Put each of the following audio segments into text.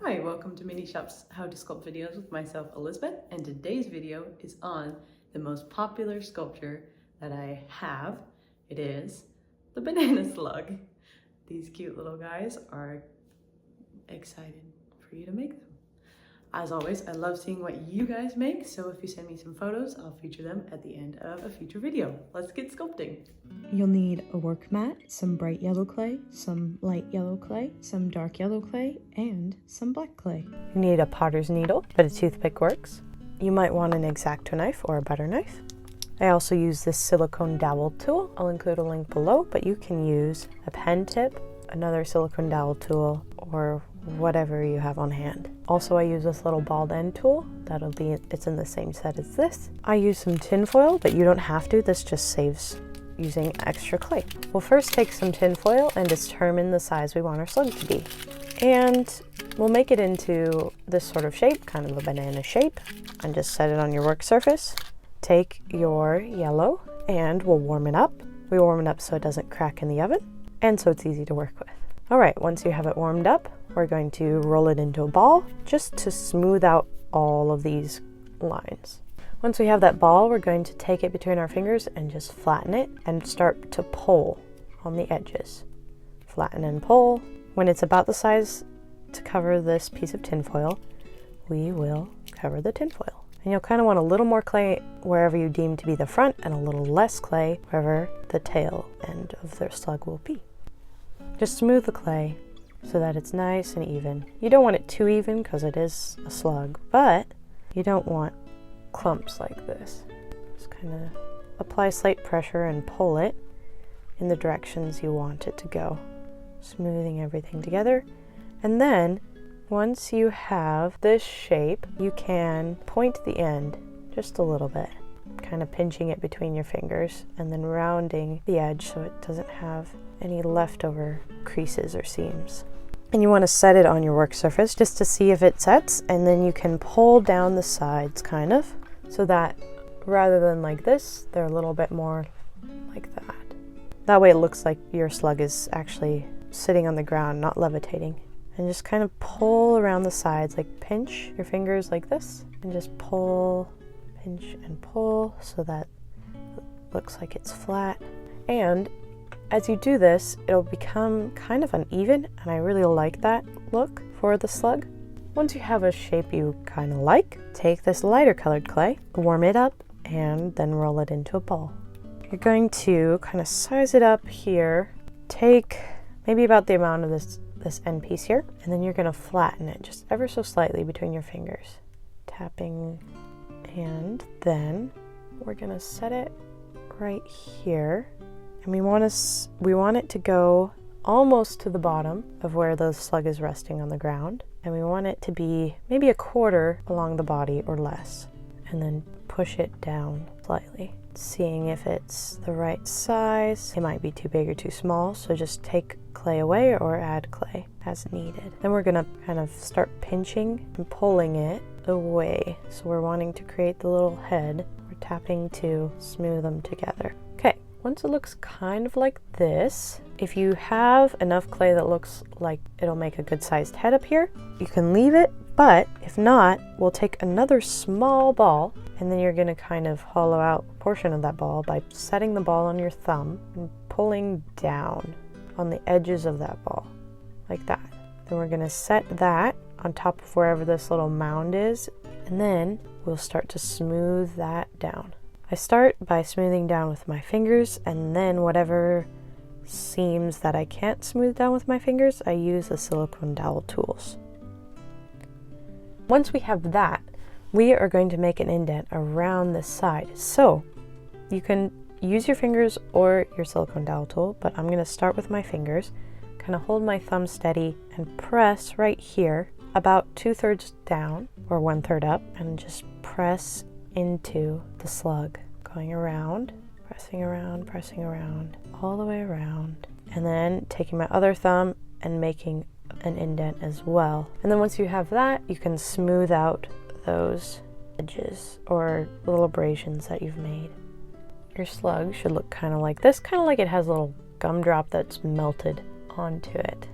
Hi, welcome to Miniezhhops How to Sculpt videos with myself, Elizabeth, and today's video is on the most popular sculpture that I have. It is the banana slug. These cute little guys are excited for you to make them. As always, I love seeing what you guys make, so if you send me some photos, I'll feature them at the end of a future video. Let's get sculpting. You'll need a work mat, some bright yellow clay, some light yellow clay, some dark yellow clay, and some black clay. You need a potter's needle, but a toothpick works. You might want an x-acto knife or a butter knife. I also use this silicone dowel tool. I'll include a link below, but you can use a pen tip, another silicone dowel tool, or whatever you have on hand. Also, I use this little bald end tool. It's in the same set as this. I use some tin foil, but you don't have to. This just saves using extra clay. We'll first take some tin foil and determine the size we want our slug to be. And we'll make it into this sort of shape, kind of a banana shape, and just set it on your work surface. Take your yellow and we'll warm it up. We warm it up so it doesn't crack in the oven and so it's easy to work with. All right, once you have it warmed up, we're going to roll it into a ball just to smooth out all of these lines. Once we have that ball, we're going to take it between our fingers and just flatten it and start to pull on the edges. Flatten and pull. When it's about the size to cover this piece of tin foil, we will cover the tin foil. And you'll kind of want a little more clay wherever you deem to be the front and a little less clay wherever the tail end of the slug will be. Just smooth the clay so that it's nice and even. You don't want it too even because it is a slug, but you don't want clumps like this. Just kind of apply slight pressure and pull it in the directions you want it to go, smoothing everything together. And then once you have this shape, you can point the end just a little bit, kind of pinching it between your fingers and then rounding the edge so it doesn't have any leftover creases or seams. And you want to set it on your work surface just to see if it sets, and then you can pull down the sides kind of so that rather than like this, they're a little bit more like that. That way it looks like your slug is actually sitting on the ground, not levitating. And just kind of pull around the sides, like pinch your fingers like this and just pull, pinch and pull so that it looks like it's flat. And as you do this, it'll become kind of uneven, and I really like that look for the slug. Once you have a shape you kind of like, take this lighter colored clay, warm it up, and then roll it into a ball. You're going to kind of size it up here, take maybe about the amount of this end piece here, and then you're going to flatten it just ever so slightly between your fingers, tapping, and then we're going to set it right here. And we want it to go almost to the bottom of where the slug is resting on the ground. And we want it to be maybe a quarter along the body or less. And then push it down slightly, seeing if it's the right size. It might be too big or too small, so just take clay away or add clay as needed. Then we're gonna kind of start pinching and pulling it away. So we're wanting to create the little head. We're tapping to smooth them together. Okay. Once it looks kind of like this, if you have enough clay that looks like it'll make a good sized head up here, you can leave it, but if not, we'll take another small ball and then you're going to kind of hollow out a portion of that ball by setting the ball on your thumb and pulling down on the edges of that ball, like that. Then we're going to set that on top of wherever this little mound is, and then we'll start to smooth that down. I start by smoothing down with my fingers, and then whatever seams that I can't smooth down with my fingers, I use the silicone dowel tools. Once we have that, we are going to make an indent around this side. So you can use your fingers or your silicone dowel tool, but I'm going to start with my fingers, kind of hold my thumb steady and press right here about 2/3 down or 1/3 up, and just press into the slug, going around, pressing around, all the way around, and then taking my other thumb and making an indent as well. And then once you have that, you can smooth out those edges or little abrasions that you've made. Your slug should look kind of like this, kind of like it has a little gumdrop that's melted onto it.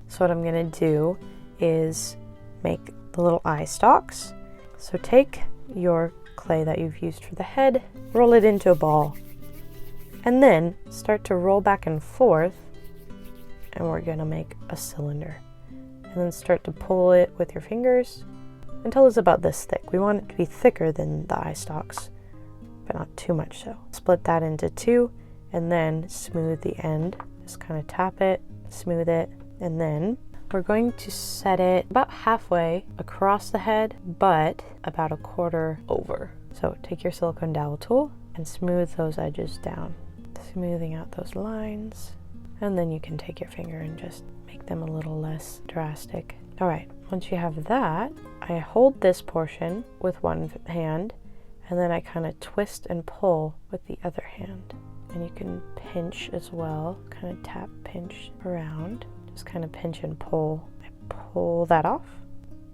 So what I'm going to do is make the little eye stalks. So take your clay that you've used for the head, roll it into a ball, and then start to roll back and forth, and we're gonna make a cylinder. And then start to pull it with your fingers until it's about this thick. We want it to be thicker than the eye stalks, but not too much so. Split that into two, and then smooth the end. Just kind of tap it, smooth it, and then we're going to set it about halfway across the head, but about a quarter over. So take your silicone dowel tool and smooth those edges down, smoothing out those lines. And then you can take your finger and just make them a little less drastic. All right, once you have that, I hold this portion with one hand, and then I kind of twist and pull with the other hand. And you can pinch as well, kind of tap, pinch around. Just kind of pinch and pull. I pull that off,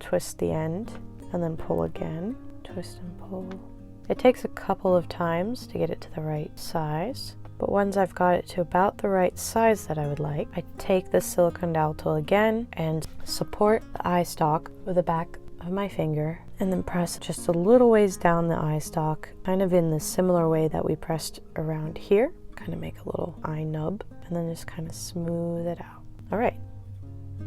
twist the end, and then pull again, twist and pull. It takes a couple of times to get it to the right size, but once I've got it to about the right size that I would like, I take the silicone dowel tool again and support the eye stalk with the back of my finger, and then press just a little ways down the eye stalk, kind of in the similar way that we pressed around here. Kind of make a little eye nub, and then just kind of smooth it out. All right,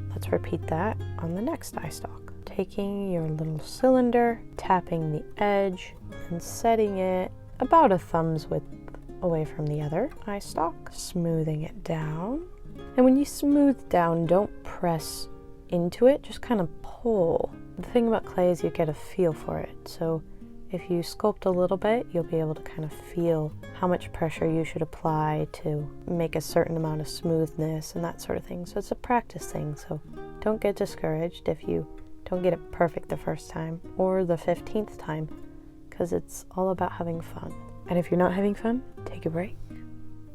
let's repeat that on the next eye stalk. Taking your little cylinder, tapping the edge, and setting it about a thumb's width away from the other eye stalk, smoothing it down. And when you smooth down, don't press into it, just kind of pull. The thing about clay is you get a feel for it. So if you sculpt a little bit, you'll be able to kind of feel how much pressure you should apply to make a certain amount of smoothness and that sort of thing. So it's a practice thing. So don't get discouraged if you don't get it perfect the first time or the 15th time, because it's all about having fun. And if you're not having fun, take a break,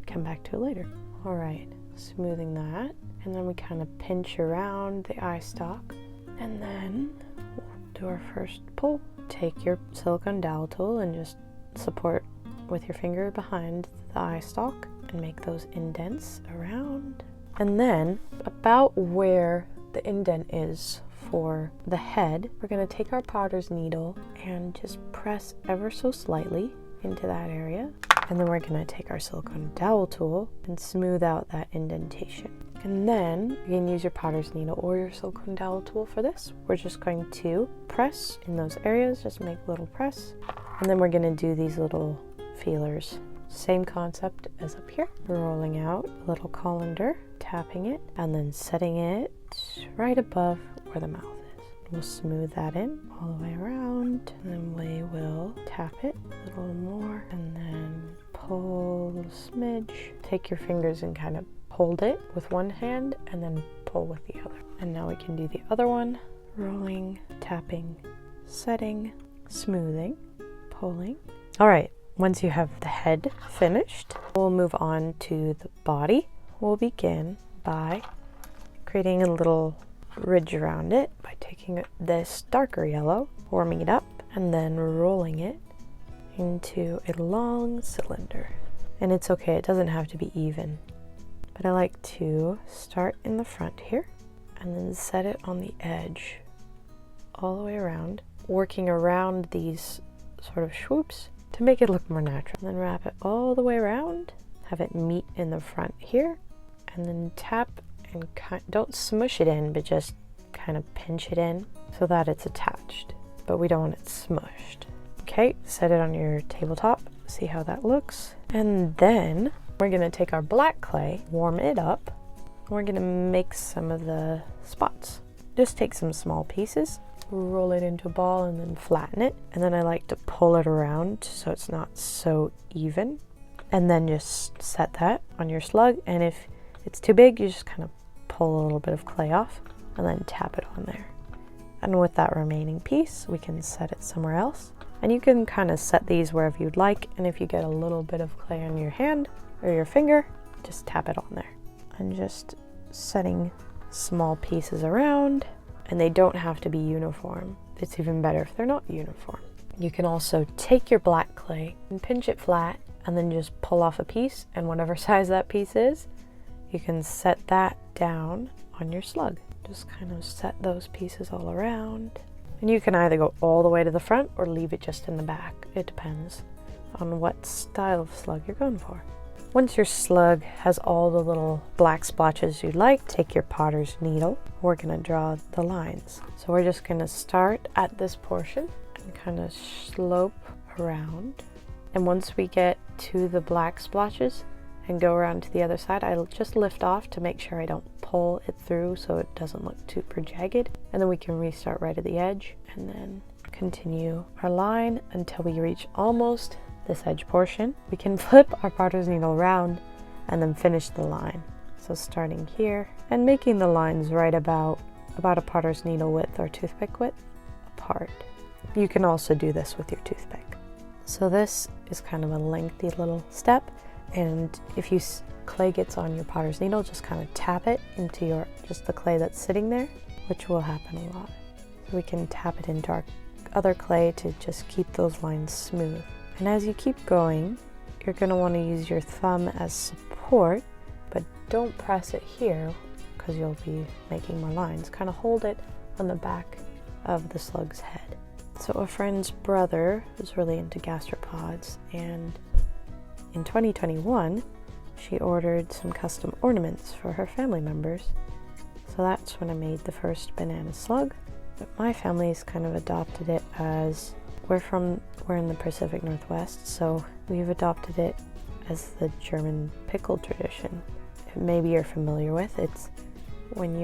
come back to it later. All right, smoothing that. And then we kind of pinch around the eye stalk, and then we'll do our first pull. Take your silicone dowel tool and just support with your finger behind the eye stalk and make those indents around. And then about where the indent is for the head, we're going to take our potter's needle and just press ever so slightly into that area. And then we're going to take our silicone dowel tool and smooth out that indentation. And then you can use your potter's needle or your silicone dowel tool for this. We're just going to press in those areas, just make a little press. And then we're going to do these little feelers. Same concept as up here. Rolling out a little colander, tapping it, and then setting it right above where the mouth is. We'll smooth that in all the way around, and then we will tap it a little more, and then pull a smidge. Take your fingers and kind of hold it with one hand, and then pull with the other. And now we can do the other one. Rolling, tapping, setting, smoothing, pulling. All right, once you have the head finished, we'll move on to the body. We'll begin by creating a little ridge around it by taking this darker yellow, warming it up, and then rolling it into a long cylinder. And it's okay, it doesn't have to be even, but I like to start in the front here and then set it on the edge all the way around, working around these sort of swoops to make it look more natural. And then wrap it all the way around, have it meet in the front here, and then tap and don't smush it in, but just kind of pinch it in so that it's attached, but we don't want it smushed. Okay, set it on your tabletop, see how that looks. And then we're gonna take our black clay, warm it up, and we're gonna make some of the spots. Just take some small pieces, roll it into a ball, and then flatten it. And then I like to pull it around so it's not so even. And then just set that on your slug, and if it's too big, you just kind of pull a little bit of clay off and then tap it on there. And with that remaining piece, we can set it somewhere else. And you can kind of set these wherever you'd like. And if you get a little bit of clay on your hand or your finger, just tap it on there. And just setting small pieces around, and they don't have to be uniform. It's even better if they're not uniform. You can also take your black clay and pinch it flat and then just pull off a piece, and whatever size that piece is, you can set that down on your slug. Just kind of set those pieces all around. And you can either go all the way to the front or leave it just in the back. It depends on what style of slug you're going for. Once your slug has all the little black splotches you'd like, take your potter's needle. We're gonna draw the lines. So we're just gonna start at this portion and kind of slope around. And once we get to the black splotches and go around to the other side, I'll just lift off to make sure I don't pull it through so it doesn't look super jagged. And then we can restart right at the edge and then continue our line until we reach almost this edge portion. We can flip our potter's needle around and then finish the line. So starting here and making the lines right about a potter's needle width or toothpick width apart. You can also do this with your toothpick. So this is kind of a lengthy little step, and if clay gets on your potter's needle, just kind of tap it into just the clay that's sitting there, which will happen a lot. So we can tap it into our other clay to just keep those lines smooth. And as you keep going, you're going to want to use your thumb as support, but don't press it here because you'll be making more lines. Kind of hold it on the back of the slug's head. So a friend's brother was really into gastropods, and in 2021, she ordered some custom ornaments for her family members. So that's when I made the first banana slug. But my family's kind of adopted it as we're in the Pacific Northwest, so we've adopted it as the German pickle tradition. Maybe you're familiar with it's when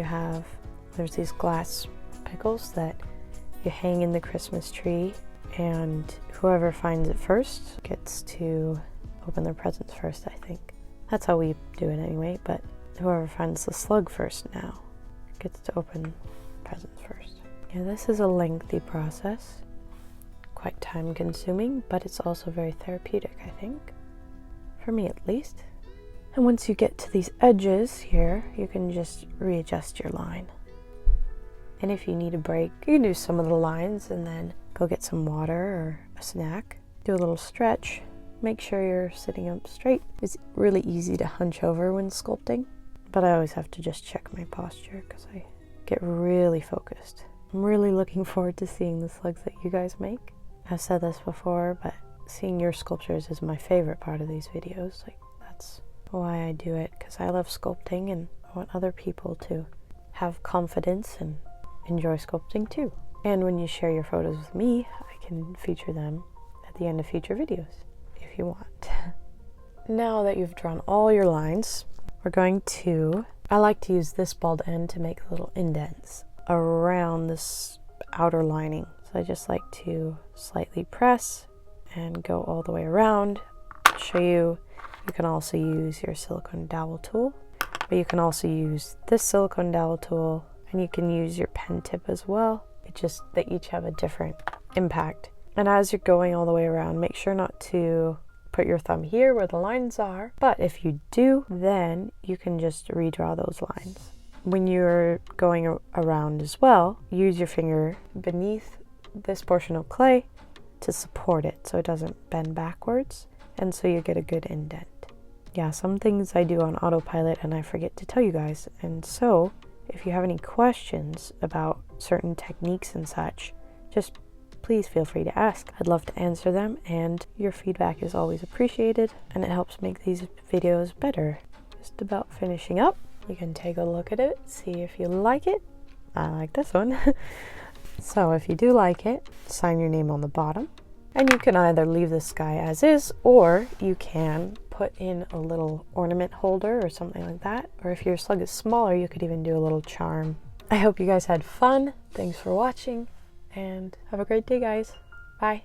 there's these glass pickles that you hang in the Christmas tree, and whoever finds it first gets to open their presents first, I think. That's how we do it anyway, but whoever finds the slug first now gets to open presents first. Yeah, this is a lengthy process. Quite time consuming, but it's also very therapeutic, I think. For me at least. And once you get to these edges here, you can just readjust your line. And if you need a break, you can do some of the lines and then go get some water or a snack. Do a little stretch. Make sure you're sitting up straight. It's really easy to hunch over when sculpting, but I always have to just check my posture because I get really focused. I'm really looking forward to seeing the slugs that you guys make. I've said this before, but seeing your sculptures is my favorite part of these videos. Like, that's why I do it, because I love sculpting and I want other people to have confidence and enjoy sculpting too. And when you share your photos with me, I can feature them at the end of future videos if you want. Now that you've drawn all your lines, I like to use this bald end to make little indents around this outer lining. So I just like to slightly press and go all the way around. I'll show you. You can also use your silicone dowel tool, but you can also use this silicone dowel tool, and you can use your pen tip as well. They each have a different impact. And as you're going all the way around, make sure not to put your thumb here where the lines are, but if you do, then you can just redraw those lines. When you're going around as well, use your finger beneath this portion of clay to support it so it doesn't bend backwards, and so you get a good indent. Yeah, some things I do on autopilot and I forget to tell you guys, and so if you have any questions about certain techniques and such, just please feel free to ask. I'd love to answer them, and your feedback is always appreciated, and it helps make these videos better. Just about finishing up. You can take a look at it, see if you like it. I like this one. So if you do like it, sign your name on the bottom. And you can either leave this guy as is, or you can put in a little ornament holder or something like that. Or if your slug is smaller, you could even do a little charm. I hope you guys had fun. Thanks for watching, and have a great day, guys. Bye.